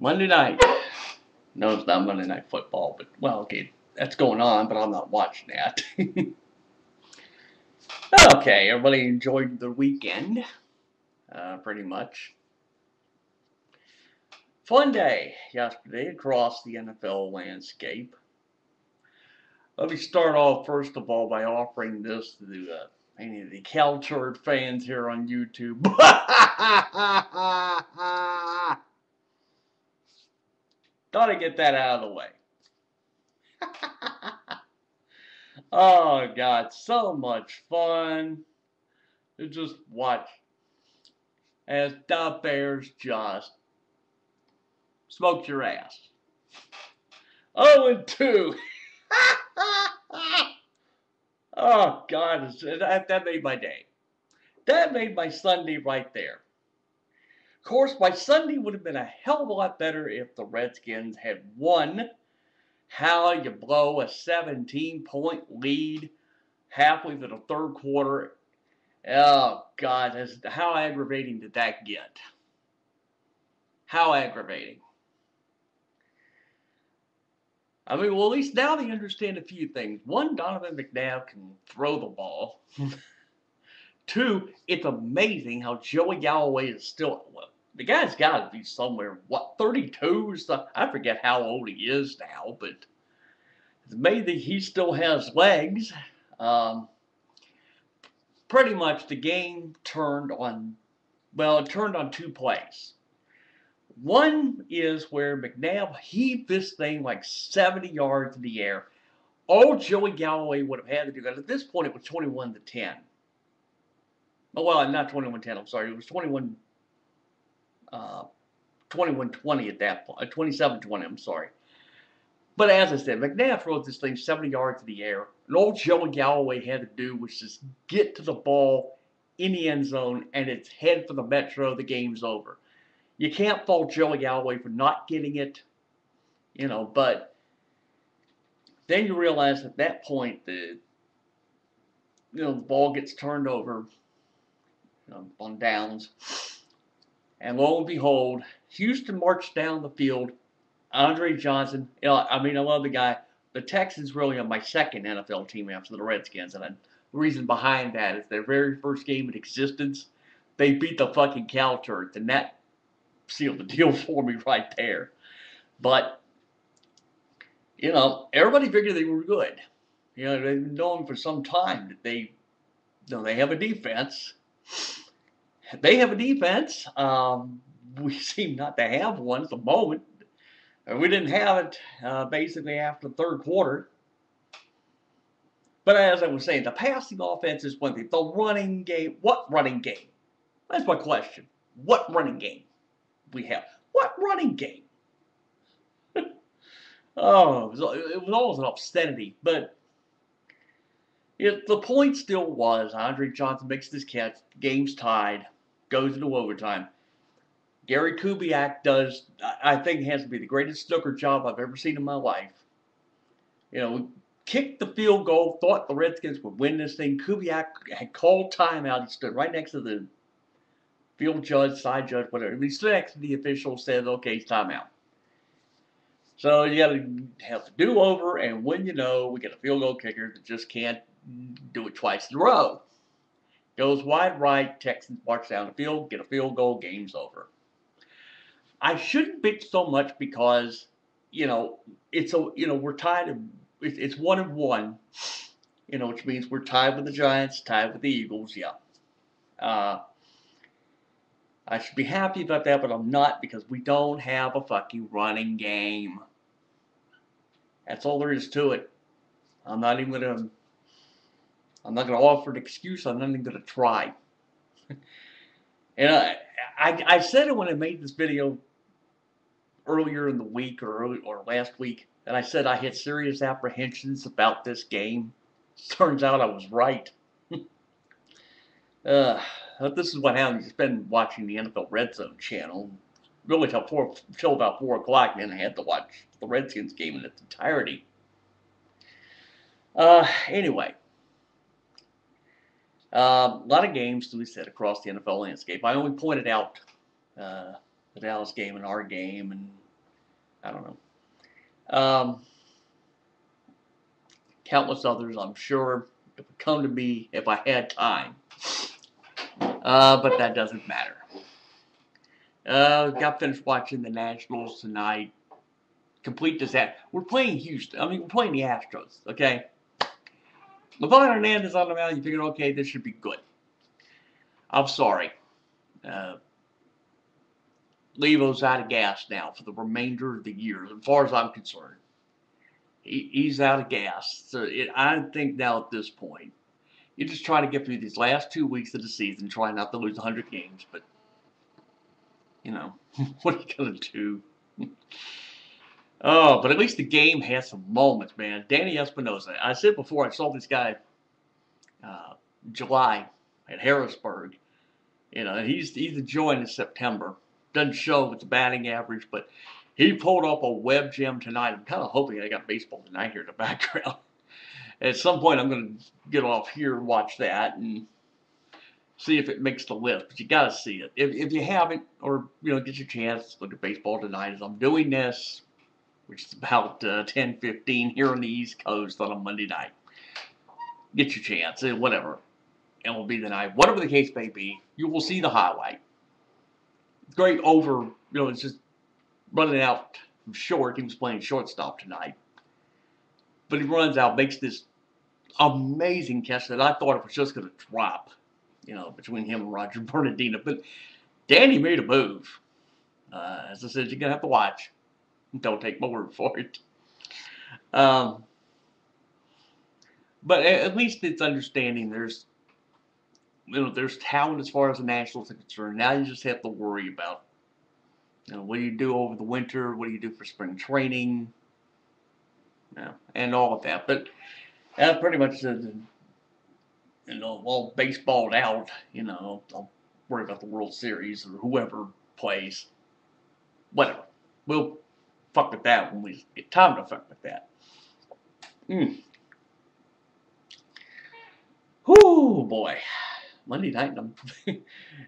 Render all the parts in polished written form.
Monday night. No, it's not Monday Night Football, but, well, okay, that's going on, but I'm not watching that. Okay, everybody enjoyed the weekend, pretty much. Fun day yesterday across the NFL landscape. Let me start off, first of all, by offering this to any of the Cal Turd fans here on YouTube. Gotta get that out of the way. Oh, God, so much fun to just watch as the Bears just smoked your ass. 0-2. Oh, God, that made my day. That made my Sunday right there. Of course, my Sunday would have been a hell of a lot better if the Redskins had won. How you blow a 17-point lead halfway through the third quarter. Oh, God, how aggravating did that get? How aggravating. I mean, well, at least now they understand a few things. One, Donovan McNabb can throw the ball. Two, it's amazing how Joey Galloway is still, well, the guy's got to be somewhere, 32? So I forget how old he is now, but it's amazing he still has legs. Pretty much the game turned on, well, it turned on two plays. One is where McNabb heaved this thing like 70 yards in the air. All Joey Galloway would have had to do, because at this point it was 21-10. Oh, well, not 21-10, I'm sorry. It was 21-20 at that point. 27-20, I'm sorry. But as I said, McNabb throws this thing 70 yards in the air. And all Joey Galloway had to do was just get to the ball in the end zone, and it's head for the Metro. The game's over. You can't fault Joey Galloway for not getting it, but then you realize at that point that, the ball gets turned over on downs. And lo and behold, Houston marched down the field. Andre Johnson, I love the guy. The Texans really are my second NFL team after the Redskins. And the reason behind that is their very first game in existence, they beat the fucking Cal Turds. And that sealed the deal for me right there. But, everybody figured they were good. They've been known for some time that they have a defense. They have a defense. We seem not to have one at the moment. We didn't have it basically after the third quarter. But as I was saying, the passing offense is one thing. The running game, what running game? That's my question. What running game we have? What running game? Oh, it was almost an obscenity. But the point still was, Andre Johnson makes this catch, game's tied, goes into overtime. Gary Kubiak does, I think, has to be the greatest snooker job I've ever seen in my life. We kicked the field goal, thought the Redskins would win this thing. Kubiak had called timeout. He stood right next to the field judge, side judge, whatever. He stood next to the official, said, okay, it's timeout. So you got to have to do over, and when we get a field goal kicker that just can't do it twice in a row. Goes wide right, Texans march down the field, get a field goal, game's over. I shouldn't bitch so much because, we're tied. It's 1-1, which means we're tied with the Giants, tied with the Eagles. Yeah. I should be happy about that, but I'm not, because we don't have a fucking running game. That's all there is to it. I'm not gonna offer an excuse. I'm not even gonna try. And I said it when I made this video earlier in the week or last week, and I said I had serious apprehensions about this game. Turns out I was right. This is what happens. You've been watching the NFL Red Zone channel really till about 4 o'clock, and then I had to watch the Redskins game in its entirety. Anyway. A lot of games, as we said, across the NFL landscape. I only pointed out the Dallas game and our game, and I don't know. Countless others, I'm sure, it would come to me if I had time. But that doesn't matter. Got finished watching the Nationals tonight. Complete disaster. We're playing Houston. I mean, we're playing the Astros, okay? Levon Hernandez on the mound, you figured, okay, this should be good. I'm sorry. Uh, Levo's out of gas now for the remainder of the year, as far as I'm concerned. He's out of gas. So I think now at this point, you're just trying to get through these last 2 weeks of the season, trying not to lose 100 games. But, you know, what are you going to do? Oh, but at least the game has some moments, man. Danny Espinosa. I said before, I saw this guy July at Harrisburg. You know, he's a joy in September. Doesn't show with the batting average, but he pulled up a web gem tonight. I'm kind of hoping I got Baseball Tonight here in the background. At some point, I'm going to get off here and watch that and see if it makes the list. But you got to see it. If you haven't, or get your chance, look at Baseball Tonight as I'm doing this, which is about 10:15 here on the East Coast on a Monday night. Get your chance, whatever. It will be the night. Whatever the case may be, you will see the highlight. Great over, it's just running out short. He was playing shortstop tonight. But he runs out, makes this amazing catch that I thought it was just going to drop, between him and Roger Bernardino. But Danny made a move. As I said, you're going to have to watch. Don't take my word for it. But at least it's understanding there's talent as far as the Nationals are concerned. Now you just have to worry about, what do you do over the winter? What do you do for spring training? And all of that. But that's pretty much, all baseballed out. I'll worry about the World Series or whoever plays. Whatever. We'll fuck with that when we get time to fuck with that. Whoo, boy. Monday night, you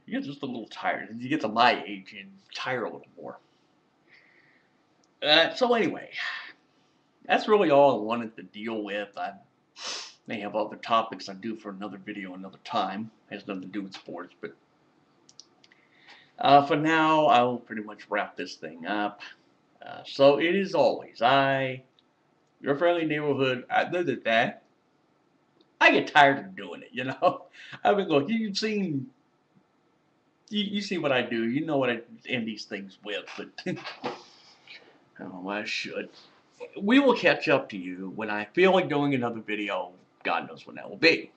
get just a little tired. As you get to my age, you tire a little more. So anyway, that's really all I wanted to deal with. I may have other topics I do for another video another time. It has nothing to do with sports, but for now, I will pretty much wrap this thing up. So it is always your friendly neighborhood. Other than that, I get tired of doing it, I mean, look, you've seen, you see what I do. You know what I end these things with, but oh, I should. We will catch up to you when I feel like doing another video. God knows when that will be.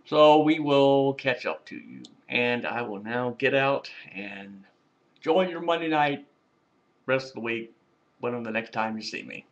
So we will catch up to you, and I will now get out and join your Monday night, rest of the week, whenever the next time you see me.